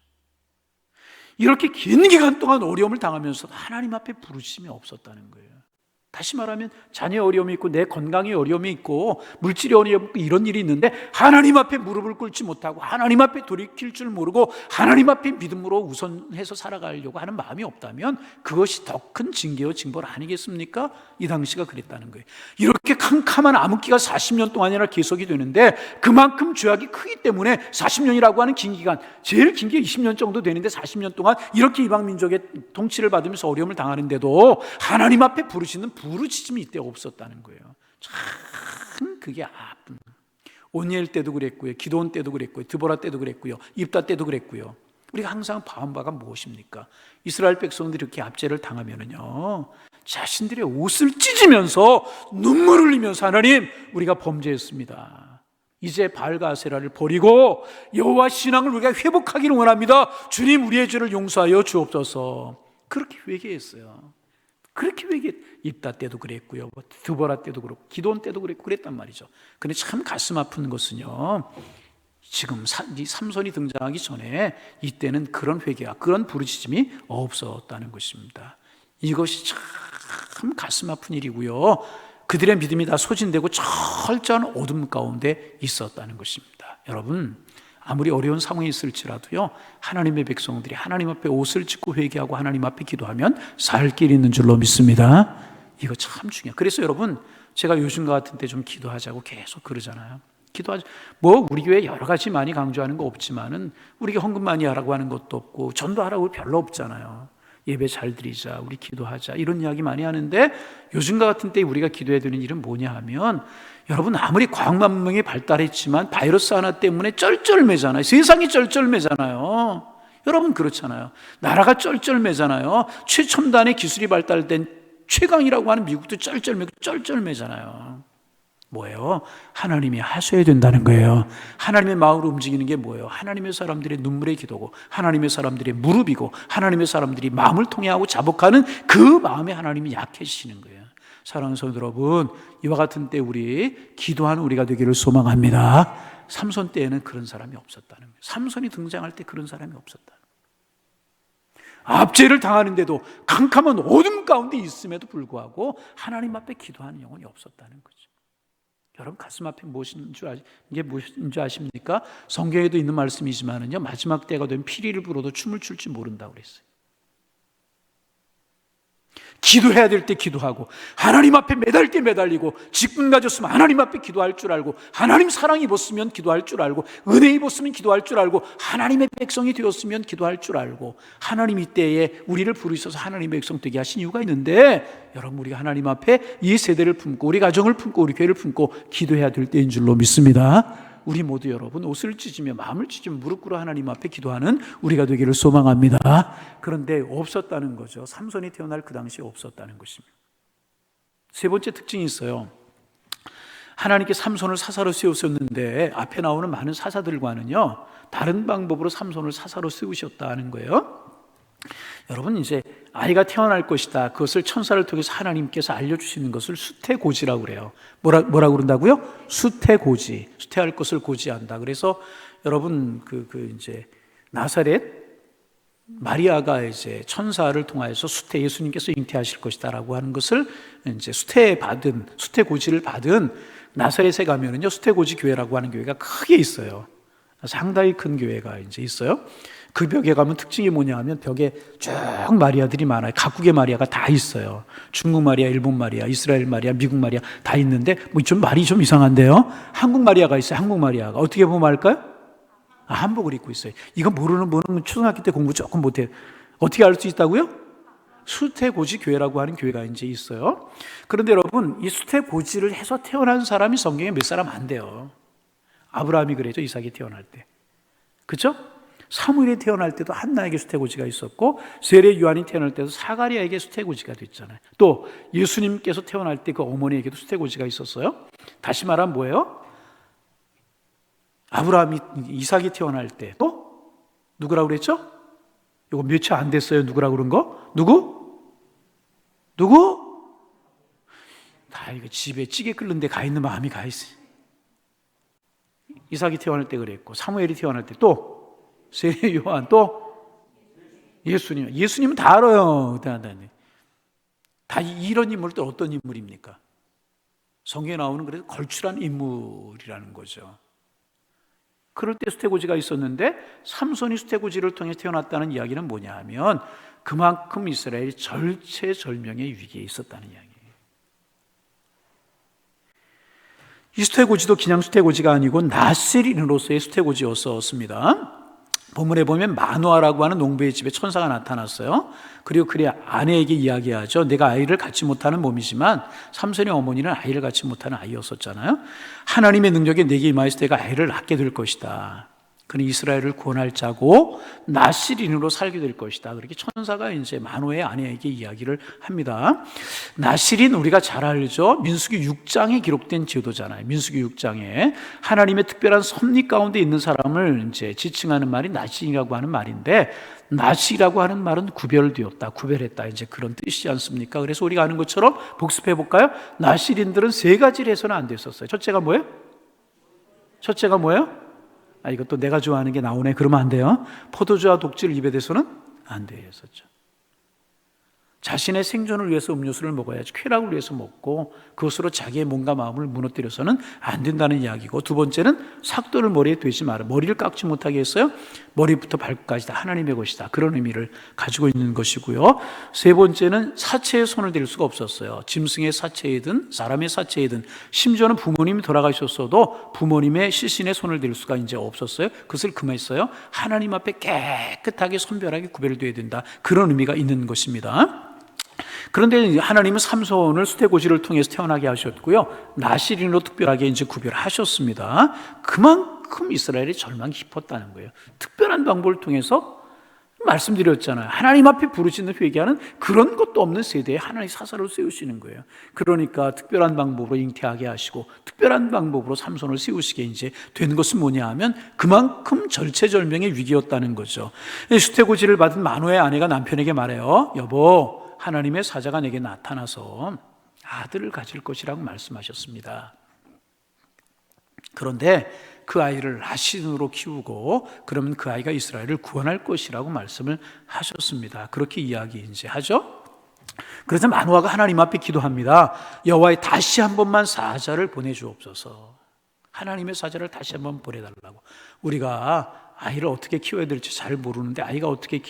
이렇게 긴 기간 동안 어려움을 당하면서도 하나님 앞에 부르짖음이 없었다는 거예요. 다시 말하면 자녀의 어려움이 있고 내 건강의 어려움이 있고 물질의 어려움이 있고 이런 일이 있는데 하나님 앞에 무릎을 꿇지 못하고 하나님 앞에 돌이킬 줄 모르고 하나님 앞에 믿음으로 우선해서 살아가려고 하는 마음이 없다면 그것이 더 큰 징계와 징벌 아니겠습니까? 이 당시가 그랬다는 거예요. 이렇게 캄캄한 암흑기가 40년 동안이나 계속이 되는데 그만큼 죄악이 크기 때문에 40년이라고 하는 긴 기간, 제일 긴 게 20년 정도 되는데 40년 동안 이렇게 이방 민족의 통치를 받으면서 어려움을 당하는데도 하나님 앞에 부르짖는 부르짖음이 이때 없었다는 거예요. 참 그게 아픈. 온니엘 때도 그랬고요, 기드온 때도 그랬고요, 드보라 때도 그랬고요, 입다 때도 그랬고요. 우리가 항상 봐온 바가 무엇입니까? 이스라엘 백성들이 이렇게 압제를 당하면은요, 자신들의 옷을 찢으면서 눈물을 흘리면서 하나님, 우리가 범죄했습니다. 이제 바알과 아세라를 버리고 여호와 신앙을 우리가 회복하기를 원합니다. 주님, 우리의 죄를 용서하여 주옵소서. 그렇게 회개했어요. 그렇게 회개, 입다 때도 그랬고요, 드보라 때도 그렇고 기드온 때도 그랬고 그랬단 말이죠. 근데 참 가슴 아픈 것은요, 지금 이 삼손이 등장하기 전에 이때는 그런 회개와 그런 부르짖음이 없었다는 것입니다. 이것이 참 가슴 아픈 일이고요, 그들의 믿음이 다 소진되고 철저한 어둠 가운데 있었다는 것입니다. 여러분, 아무리 어려운 상황이 있을지라도요, 하나님의 백성들이 하나님 앞에 옷을 찢고 회개하고 하나님 앞에 기도하면 살 길이 있는 줄로 믿습니다. 이거 참 중요해요. 그래서 여러분, 제가 요즘과 같은 때 좀 기도하자고 계속 그러잖아요. 기도하자. 뭐 우리 교회 여러 가지 많이 강조하는 거 없지만은 우리 교회 헌금 많이 하라고 하는 것도 없고 전도하라고 별로 없잖아요. 예배 잘 드리자, 우리 기도하자, 이런 이야기 많이 하는데 요즘과 같은 때 우리가 기도해야 되는 일은 뭐냐 하면, 여러분, 아무리 과학만능이 발달했지만 바이러스 하나 때문에 쩔쩔매잖아요. 세상이 쩔쩔매잖아요. 여러분, 그렇잖아요. 나라가 쩔쩔매잖아요. 최첨단의 기술이 발달된 최강이라고 하는 미국도 쩔쩔매고 쩔쩔매잖아요. 뭐예요? 하나님이 하셔야 된다는 거예요. 하나님의 마음으로 움직이는 게 뭐예요? 하나님의 사람들의 눈물의 기도고 하나님의 사람들의 무릎이고 하나님의 사람들이 마음을 통해하고 자복하는 그 마음에 하나님이 약해지시는 거예요. 사랑하는 성도 여러분, 이와 같은 때 우리 기도하는 우리가 되기를 소망합니다. 삼손 때에는 그런 사람이 없었다는 거예요. 삼손이 등장할 때 그런 사람이 없었다. 압제를 당하는데도 캄캄한 어둠 가운데 있음에도 불구하고 하나님 앞에 기도하는 영혼이 없었다는 거죠. 여러분, 가슴 앞에 이게 무엇인지 아십니까? 성경에도 있는 말씀이지만은요, 마지막 때가 되면 피리를 불어도 춤을 출 줄 모른다고 그랬어요. 기도해야 될 때 기도하고 하나님 앞에 매달 때 매달리고 직분 가졌으면 하나님 앞에 기도할 줄 알고 하나님 사랑 입었으면 기도할 줄 알고 은혜 입었으면 기도할 줄 알고 하나님의 백성이 되었으면 기도할 줄 알고, 하나님 이때에 우리를 부르셔서 하나님의 백성 되게 하신 이유가 있는데, 여러분, 우리가 하나님 앞에 이 세대를 품고 우리 가정을 품고 우리 교회를 품고 기도해야 될 때인 줄로 믿습니다. 우리 모두 여러분 옷을 찢으며 마음을 찢으며 무릎 꿇어 하나님 앞에 기도하는 우리가 되기를 소망합니다. 그런데 없었다는 거죠. 삼손이 태어날 그 당시에 없었다는 것입니다. 세 번째 특징이 있어요. 하나님께 삼손을 사사로 세우셨는데 앞에 나오는 많은 사사들과는요 다른 방법으로 삼손을 사사로 세우셨다는 거예요. 여러분, 이제 아이가 태어날 것이다, 그것을 천사를 통해서 하나님께서 알려주시는 것을 수태고지라고 그래요. 뭐라고 그런다고요? 수태고지. 수태할 것을 고지한다. 그래서 여러분 이제 나사렛 마리아가 이제 천사를 통하여서 예수님께서 잉태하실 것이다라고 하는 것을 이제 수태고지를 받은 나사렛에 가면은요 수태고지 교회라고 하는 교회가 크게 있어요. 상당히 큰 교회가 이제 있어요. 그 벽에 가면 특징이 뭐냐 하면 벽에 쭉 마리아들이 많아요. 각국의 마리아가 다 있어요. 중국 마리아, 일본 마리아, 이스라엘 마리아, 미국 마리아 다 있는데 뭐 좀 말이 좀 이상한데요. 한국 마리아가 있어요. 한국 마리아가 어떻게 보면 할까요? 한복을 입고 있어요. 이거 모르는 분은 초등학교 때 공부 조금 못해요. 어떻게 알 수 있다고요? 수태고지 교회라고 하는 교회가 이제 있어요. 그런데 여러분, 이 수태고지를 해서 태어난 사람이 성경에 몇 사람 안 돼요. 아브라함이 그랬죠. 이삭이 태어날 때. 그렇죠? 사무엘이 태어날 때도 한나에게 수태고지가 있었고, 세례 요한이 태어날 때도 사가랴에게 수태고지가 됐잖아요. 또 예수님께서 태어날 때 그 어머니에게도 수태고지가 있었어요. 다시 말하면 뭐예요? 이삭이 태어날 때 또 누구라고 그랬죠? 이거 며칠 안 됐어요. 누구라고 그런 거? 누구? 다 이거 집에 찌개 끓는 데 가 있는 마음이 가 있어요. 이삭이 태어날 때 그랬고, 사무엘이 태어날 때 또 세례 요한, 또 예수님은 다 알아요. 다 이런 인물들 어떤 인물입니까? 성경에 나오는 그래서 걸출한 인물이라는 거죠. 그럴 때 수태고지가 있었는데 삼손이 수태고지를 통해 태어났다는 이야기는 뭐냐 하면 그만큼 이스라엘이 절체절명의 위기에 있었다는 이야기예요. 이 수태고지도 그냥 수태고지가 아니고 나시린으로서의 수태고지였었습니다. 본문에 보면 마누아라고 하는 농부의 집에 천사가 나타났어요. 그리고 그의 아내에게 이야기하죠. 내가 아이를 갖지 못하는 몸이지만 삼손의 어머니는 아이를 갖지 못하는 아이였었잖아요. 하나님의 능력이 내게 임하여서 내가 아이를 낳게 될 것이다. 그는 이스라엘을 구원할 자고 나시린으로 살게 될 것이다. 그렇게 천사가 이제 마누아의 아내에게 이야기를 합니다. 나시린 우리가 잘 알죠. 민수기 6장에 기록된 제도잖아요. 민수기 6장에 하나님의 특별한 섭리 가운데 있는 사람을 이제 지칭하는 말이 나시린이라고 하는 말인데, 나시라고 하는 말은 구별되었다, 구별했다, 이제 그런 뜻이지 않습니까? 그래서 우리가 아는 것처럼 복습해 볼까요? 나시린들은 세 가지를 해서는 안 됐었어요. 첫째가 뭐예요? 이것도 내가 좋아하는 게 나오네. 그러면 안 돼요. 포도주와 독주를 입에 대서는 안 되었었죠. 자신의 생존을 위해서 음료수를 먹어야지, 쾌락을 위해서 먹고 그것으로 자기의 몸과 마음을 무너뜨려서는 안 된다는 이야기고, 두 번째는 삭도를 머리에 대지 마라. 머리를 깎지 못하게 했어요. 머리부터 발끝까지 다 하나님의 것이다. 그런 의미를 가지고 있는 것이고요. 세 번째는 사체에 손을 댈 수가 없었어요. 짐승의 사체이든 사람의 사체이든, 심지어는 부모님이 돌아가셨어도 부모님의 시신에 손을 댈 수가 이제 없었어요. 그것을 금했어요. 하나님 앞에 깨끗하게 선별하게 구별되어야 된다. 그런 의미가 있는 것입니다. 그런데 하나님은 삼손을 수태고지를 통해서 태어나게 하셨고요, 나시린으로 특별하게 이제 구별하셨습니다. 그만큼 이스라엘이 절망이 깊었다는 거예요. 특별한 방법을 통해서 말씀드렸잖아요. 하나님 앞에 부르짖는 회개하는 그런 것도 없는 세대에 하나님 사사를 세우시는 거예요. 그러니까 특별한 방법으로 잉태하게 하시고 특별한 방법으로 삼손을 세우시게 이제 된 것은 뭐냐 하면 그만큼 절체절명의 위기였다는 거죠. 수태고지를 받은 마누아의 아내가 남편에게 말해요. 여보, 하나님의 사자가 내게 나타나서 아들을 가질 것이라고 말씀하셨습니다. 그런데 그 아이를 나시린으로 키우고 그러면 그 아이가 이스라엘을 구원할 것이라고 말씀을 하셨습니다. 그렇게 이야기 이제 하죠. 그래서 마누아가 하나님 앞에 기도합니다. 여호와의 다시 한 번만 사자를 보내주옵소서. 하나님의 사자를 다시 한 번 보내달라고. 우리가 아이를 어떻게 키워야 될지 잘 모르는데 아이가 어떻게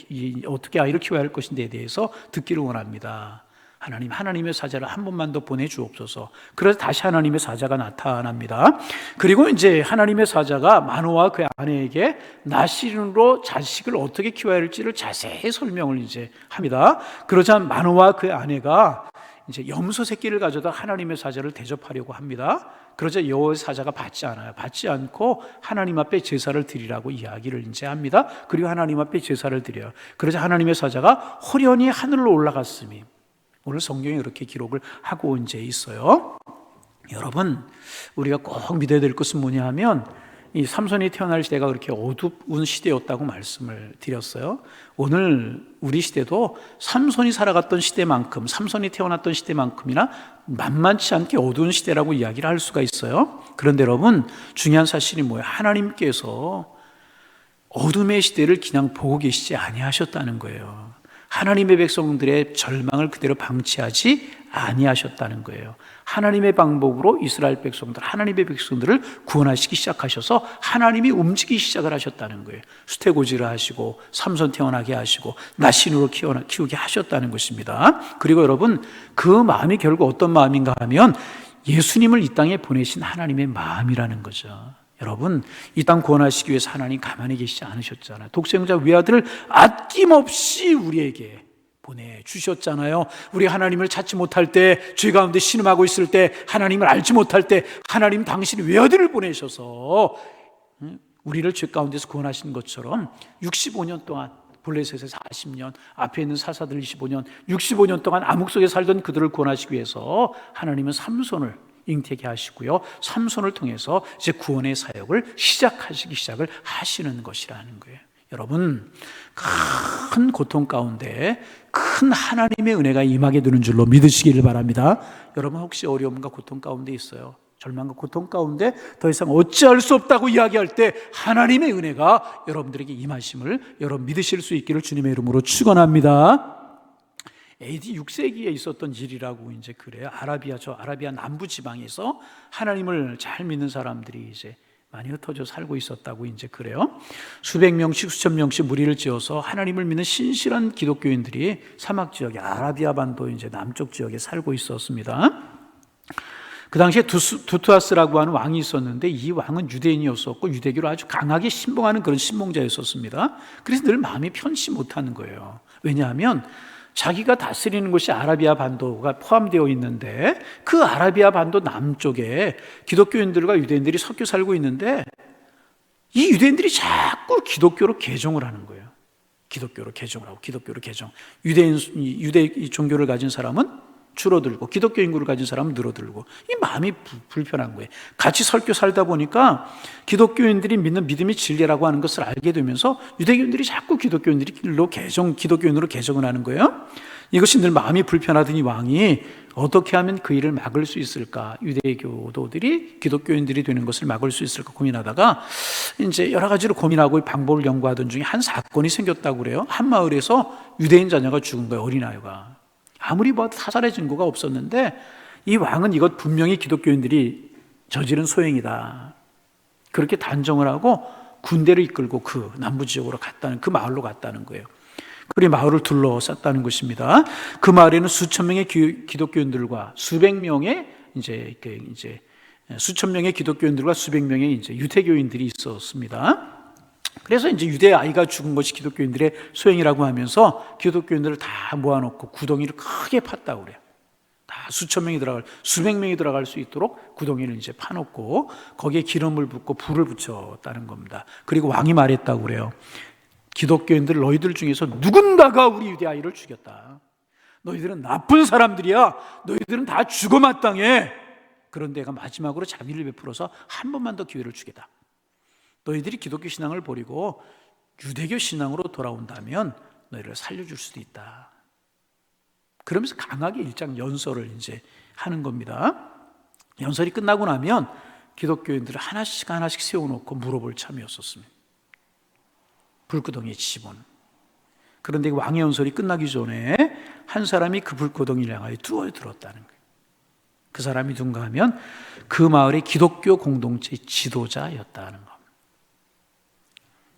아이를 키워야 할 것인지에 대해서 듣기를 원합니다. 하나님의 사자를 한 번만 더 보내주옵소서. 그래서 다시 하나님의 사자가 나타납니다. 그리고 이제 하나님의 사자가 마누아와 그 아내에게 나시린으로 자식을 어떻게 키워야 할지를 자세히 설명을 이제 합니다. 그러자 마누아와 그 아내가 이제 염소 새끼를 가져다 하나님의 사자를 대접하려고 합니다. 그러자 여호와의 사자가 받지 않아요. 받지 않고 하나님 앞에 제사를 드리라고 이야기를 이제 합니다. 그리고 하나님 앞에 제사를 드려요. 그러자 하나님의 사자가 호련히 하늘로 올라갔음이, 오늘 성경에 그렇게 기록을 하고 이제 있어요. 여러분, 우리가 꼭 믿어야 될 것은 뭐냐 하면, 이 삼손이 태어날 시대가 그렇게 어두운 시대였다고 말씀을 드렸어요. 오늘 우리 시대도 삼손이 살아갔던 시대만큼, 삼손이 태어났던 시대만큼이나 만만치 않게 어두운 시대라고 이야기를 할 수가 있어요. 그런데 여러분, 중요한 사실이 뭐예요? 하나님께서 어둠의 시대를 그냥 보고 계시지 아니하셨다는 거예요. 하나님의 백성들의 절망을 그대로 방치하지 아니하셨다는 거예요. 하나님의 방법으로 이스라엘 백성들, 하나님의 백성들을 구원하시기 시작하셔서 하나님이 움직이기 시작을 하셨다는 거예요. 수태고지를 하시고 삼손 태어나게 하시고 나신으로 키우게 하셨다는 것입니다. 그리고 여러분, 그 마음이 결국 어떤 마음인가 하면 예수님을 이 땅에 보내신 하나님의 마음이라는 거죠. 여러분, 이 땅 구원하시기 위해서 하나님 가만히 계시지 않으셨잖아요. 독생자 외아들을 아낌없이 우리에게 보내주셨잖아요. 우리 하나님을 찾지 못할 때, 죄 가운데 신음하고 있을 때, 하나님을 알지 못할 때 하나님 당신이 외아들을 보내셔서 우리를 죄 가운데서 구원하신 것처럼 65년 동안, 블레셋에 40년, 앞에 있는 사사들 25년, 65년 동안 암흑 속에 살던 그들을 구원하시기 위해서 하나님은 삼손을 잉태케 하시고요, 삼손을 통해서 이제 구원의 사역을 시작을 하시는 것이라는 거예요. 여러분, 큰 고통 가운데 큰 하나님의 은혜가 임하게 되는 줄로 믿으시기를 바랍니다. 여러분, 혹시 어려움과 고통 가운데 있어요? 절망과 고통 가운데 더 이상 어찌할 수 없다고 이야기할 때 하나님의 은혜가 여러분들에게 임하심을 여러분 믿으실 수 있기를 주님의 이름으로 축원합니다. AD 6세기에 있었던 일이라고 이제 그래요. 아라비아 남부 지방에서 하나님을 잘 믿는 사람들이 이제 많이 흩어져 살고 있었다고 이제 그래요. 수백 명씩 수천 명씩 무리를 지어서 하나님을 믿는 신실한 기독교인들이 사막 지역에, 아라비아 반도 이제 남쪽 지역에 살고 있었습니다. 그 당시에 두투아스라고 하는 왕이 있었는데, 이 왕은 유대인이었었고 유대교를 아주 강하게 신봉하는 그런 신봉자였었습니다. 그래서 늘 마음이 편치 못하는 거예요. 왜냐하면 자기가 다스리는 곳이 아라비아 반도가 포함되어 있는데, 그 아라비아 반도 남쪽에 기독교인들과 유대인들이 섞여 살고 있는데, 이 유대인들이 자꾸 기독교로 개종을 하는 거예요. 기독교로 개종을 하고, 기독교로 개종. 유대 종교를 가진 사람은 줄어들고 기독교 인구를 가진 사람은 늘어들고, 이 마음이 불편한 거예요. 같이 섞여 살다 보니까 기독교인들이 믿는 믿음이 진리라고 하는 것을 알게 되면서 유대교인들이 자꾸 기독교인으로 개종을 하는 거예요. 이것이 늘 마음이 불편하던 이 왕이 어떻게 하면 그 일을 막을 수 있을까, 유대교도들이 기독교인들이 되는 것을 막을 수 있을까 고민하다가 이제 여러 가지로 고민하고 방법을 연구하던 중에 한 사건이 생겼다고 그래요. 한 마을에서 유대인 자녀가 죽은 거예요. 어린아이가. 아무리 사살의 증거가 없었는데 이 왕은 이것 분명히 기독교인들이 저지른 소행이다, 그렇게 단정을 하고 군대를 이끌고 그 남부 지역으로 그 마을로 갔다는 거예요. 그리고 마을을 둘러쌌다는 것입니다. 그 마을에는 수천 명의 기독교인들과 수천 명의 기독교인들과 수백 명의 이제 유대교인들이 있었습니다. 그래서 이제 유대 아이가 죽은 것이 기독교인들의 소행이라고 하면서 기독교인들을 다 모아놓고 구덩이를 크게 팠다고 그래요. 다 수백 명이 들어갈 수 있도록 구덩이를 이제 파놓고 거기에 기름을 붓고 불을 붙였다는 겁니다. 그리고 왕이 말했다고 그래요. 기독교인들, 너희들 중에서 누군가가 우리 유대 아이를 죽였다. 너희들은 나쁜 사람들이야. 너희들은 다 죽어 마땅해. 그런데 내가 마지막으로 자비를 베풀어서 한 번만 더 기회를 주겠다. 너희들이 기독교 신앙을 버리고 유대교 신앙으로 돌아온다면 너희를 살려줄 수도 있다. 그러면서 강하게 일장 연설을 이제 하는 겁니다. 연설이 끝나고 나면 기독교인들을 하나씩 세워놓고 물어볼 참이었었습니다. 불구덩이에 집어넣은. 그런데 왕의 연설이 끝나기 전에 한 사람이 그 불구덩이를 향하여 뛰어들었다는 거예요. 그 사람이 누군가 하면 그 마을의 기독교 공동체의 지도자였다는 겁니다.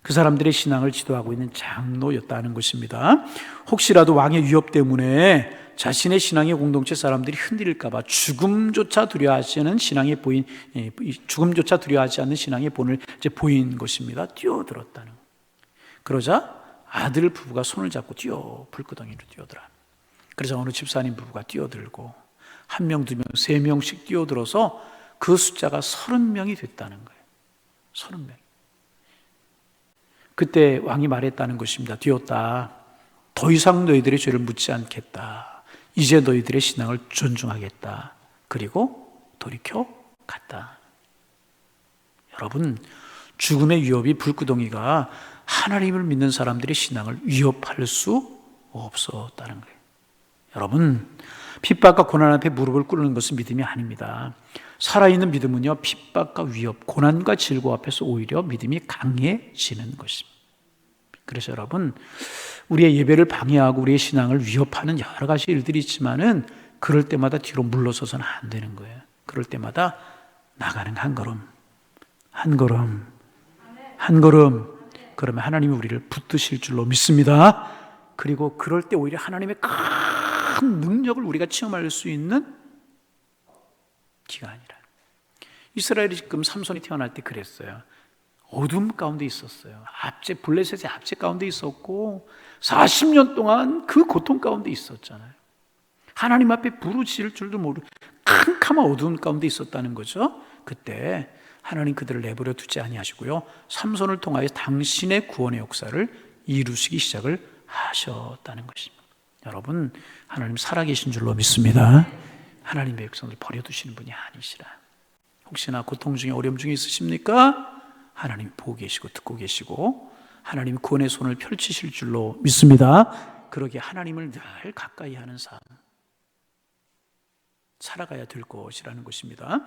그 사람들의 신앙을 지도하고 있는 장로였다는 것입니다. 혹시라도 왕의 위협 때문에 자신의 신앙의 공동체 사람들이 흔들릴까 봐 죽음조차 두려워하지 않는 신앙의 본을 이제 보인 것입니다. 뛰어들었다는 것. 그러자 아들 부부가 손을 잡고 불구덩이로 뛰어들어. 그래서 어느 집사님 부부가 뛰어들고 1명, 2명, 3명씩 뛰어들어서 그 숫자가 30명이 됐다는 거예요. 30명. 그때 왕이 말했다는 것입니다. 되었다. 더 이상 너희들의 죄를 묻지 않겠다. 이제 너희들의 신앙을 존중하겠다. 그리고 돌이켜 갔다. 여러분, 죽음의 위협이 불구덩이가 하나님을 믿는 사람들의 신앙을 위협할 수 없었다는 거예요. 여러분, 핍박과 고난 앞에 무릎을 꿇는 것은 믿음이 아닙니다. 살아있는 믿음은요, 핍박과 위협, 고난과 질고 앞에서 오히려 믿음이 강해지는 것입니다. 그래서 여러분, 우리의 예배를 방해하고 우리의 신앙을 위협하는 여러 가지 일들이 있지만은 그럴 때마다 뒤로 물러서서는 안 되는 거예요. 그럴 때마다 나가는 한 걸음, 한 걸음, 한 걸음. 그러면 하나님이 우리를 붙드실 줄로 믿습니다. 그리고 그럴 때 오히려 하나님의 큰 능력을 우리가 체험할 수 있는 기간이라. 이스라엘이 지금 삼손이 태어날 때 그랬어요. 어둠 가운데 있었어요. 블레셋의 압제 가운데 있었고 40년 동안 그 고통 가운데 있었잖아요. 하나님 앞에 부르짖을 줄도 모르고 캄캄한 어두운 가운데 있었다는 거죠. 그때 하나님 그들을 내버려 두지 아니하시고요, 삼손을 통하여 당신의 구원의 역사를 이루시기 시작을 하셨다는 것입니다. 여러분, 하나님 살아계신 줄로 믿습니다. 하나님의 백성을 버려두시는 분이 아니시라. 혹시나 고통 중에 어려움 중에 있으십니까? 하나님이 보고 계시고 듣고 계시고 하나님이 구원의 손을 펼치실 줄로 믿습니다. 그러기에 하나님을 늘 가까이 하는 삶 살아가야 될 것이라는 것입니다.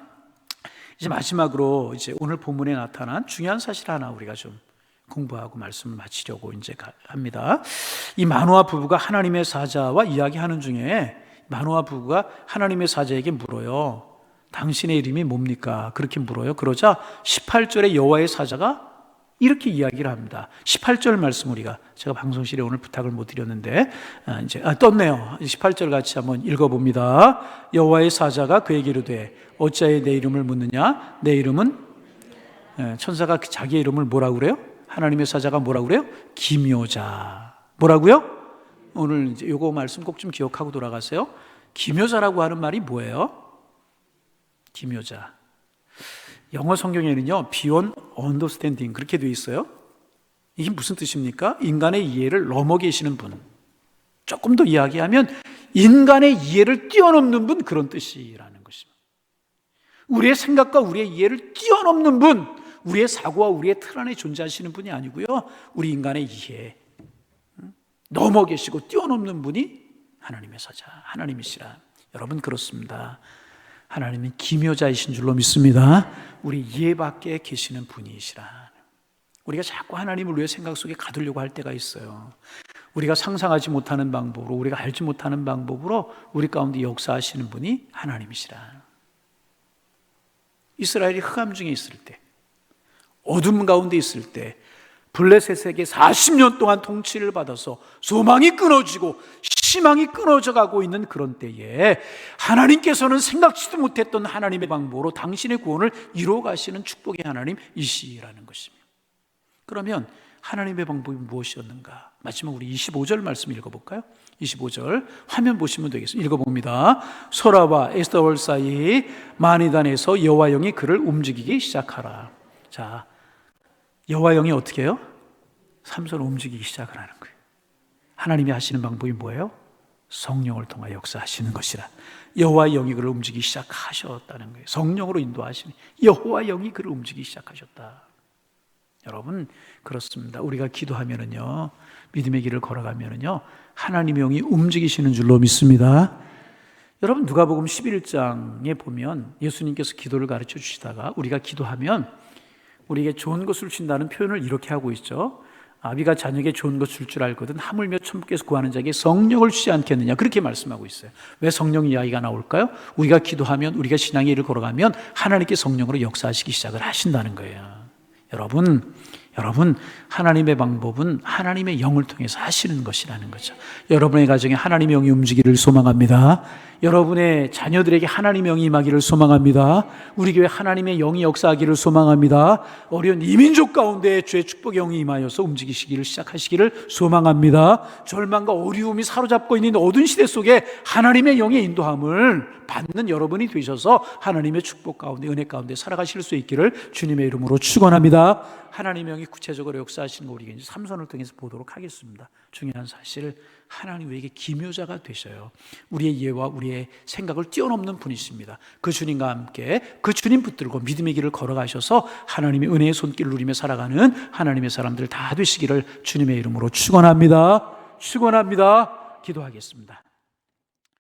이제 마지막으로 이제 오늘 본문에 나타난 중요한 사실 하나 우리가 좀 공부하고 말씀을 마치려고 이제 합니다. 이 마노아 부부가 하나님의 사자와 이야기하는 중에 마노아 부부가 하나님의 사자에게 물어요. 당신의 이름이 뭡니까? 그렇게 물어요. 그러자 18절에 여호와의 사자가 이렇게 이야기를 합니다. 18절 말씀 우리가 제가 방송실에 오늘 부탁을 못 드렸는데 이제 떴네요. 18절 같이 한번 읽어봅니다. 여호와의 사자가 그에게 이르되 어찌하여 내 이름을 묻느냐? 내 이름은 천사가 자기의 이름을 뭐라고 그래요? 하나님의 사자가 뭐라고 그래요? 기묘자. 뭐라고요? 오늘 이제 요거 말씀 꼭 좀 기억하고 돌아가세요. 기묘자라고 하는 말이 뭐예요? 기묘자. 영어 성경에는요, beyond understanding 그렇게 되어 있어요. 이게 무슨 뜻입니까? 인간의 이해를 넘어 계시는 분. 조금 더 이야기하면 인간의 이해를 뛰어넘는 분, 그런 뜻이라는 것입니다. 우리의 생각과 우리의 이해를 뛰어넘는 분, 우리의 사고와 우리의 틀 안에 존재하시는 분이 아니고요, 우리 인간의 이해 넘어 계시고 뛰어넘는 분이 하나님의 사자, 하나님이시라. 여러분, 그렇습니다. 하나님은 기묘자이신 줄로 믿습니다. 우리 이해 밖에 계시는 분이시라. 우리가 자꾸 하나님을 우리의 생각 속에 가두려고 할 때가 있어요. 우리가 상상하지 못하는 방법으로, 우리가 알지 못하는 방법으로 우리 가운데 역사하시는 분이 하나님이시라. 이스라엘이 흑암 중에 있을 때, 어둠 가운데 있을 때, 블레셋에게 40년 동안 통치를 받아서 소망이 끊어지고 희망이 끊어져 가고 있는 그런 때에 하나님께서는 생각지도 못했던 하나님의 방법으로 당신의 구원을 이루어 가시는 축복의 하나님이시라는 것입니다. 그러면 하나님의 방법이 무엇이었는가? 마지막 우리 25절 말씀 읽어볼까요? 25절 화면 보시면 되겠습니다. 읽어봅니다. 소라와 에스더월 사이 마니단에서 여호와 영이 그를 움직이기 시작하라. 자, 여호와 영이 어떻게 해요? 삼손을 움직이기 시작을 하는 거예요. 하나님이 하시는 방법이 뭐예요? 성령을 통하여 역사하시는 것이라. 여호와 영이 그를 움직이기 시작하셨다는 거예요. 성령으로 인도하시는 여호와 영이 그를 움직이기 시작하셨다. 여러분, 그렇습니다. 우리가 기도하면은요, 믿음의 길을 걸어가면은요, 하나님의 영이 움직이시는 줄로 믿습니다. 여러분, 누가복음 11장에 보면 예수님께서 기도를 가르쳐 주시다가 우리가 기도하면 우리에게 좋은 것을 주신다는 표현을 이렇게 하고 있죠. 아비가 자녀에게 좋은 것을 줄 줄 알거든 하물며 천부께서 구하는 자에게 성령을 주지 않겠느냐, 그렇게 말씀하고 있어요. 왜 성령 이야기가 나올까요? 우리가 기도하면, 우리가 신앙의 일을 걸어가면 하나님께 성령으로 역사하시기 시작을 하신다는 거예요. 여러분, 하나님의 방법은 하나님의 영을 통해서 하시는 것이라는 거죠. 여러분의 가정에 하나님의 영이 움직이기를 소망합니다. 여러분의 자녀들에게 하나님의 영이 임하기를 소망합니다. 우리 교회 하나님의 영이 역사하기를 소망합니다. 어려운 이민족 가운데 주의 축복의 영이 임하여서 움직이시기를 시작하시기를 소망합니다. 절망과 어려움이 사로잡고 있는 어두운 시대 속에 하나님의 영의 인도함을 받는 여러분이 되셔서 하나님의 축복 가운데 은혜 가운데 살아가실 수 있기를 주님의 이름으로 축원합니다. 하나님의 영이 구체적으로 역사하시는 거 우리가 이제 삼손을 통해서 보도록 하겠습니다. 중요한 사실, 하나님 우리에게 기묘자가 되셔요. 우리의 이해와 우리의 생각을 뛰어넘는 분이십니다. 그 주님과 함께 그 주님 붙들고 믿음의 길을 걸어가셔서 하나님의 은혜의 손길을 누리며 살아가는 하나님의 사람들 다 되시기를 주님의 이름으로 축원합니다. 축원합니다. 기도하겠습니다.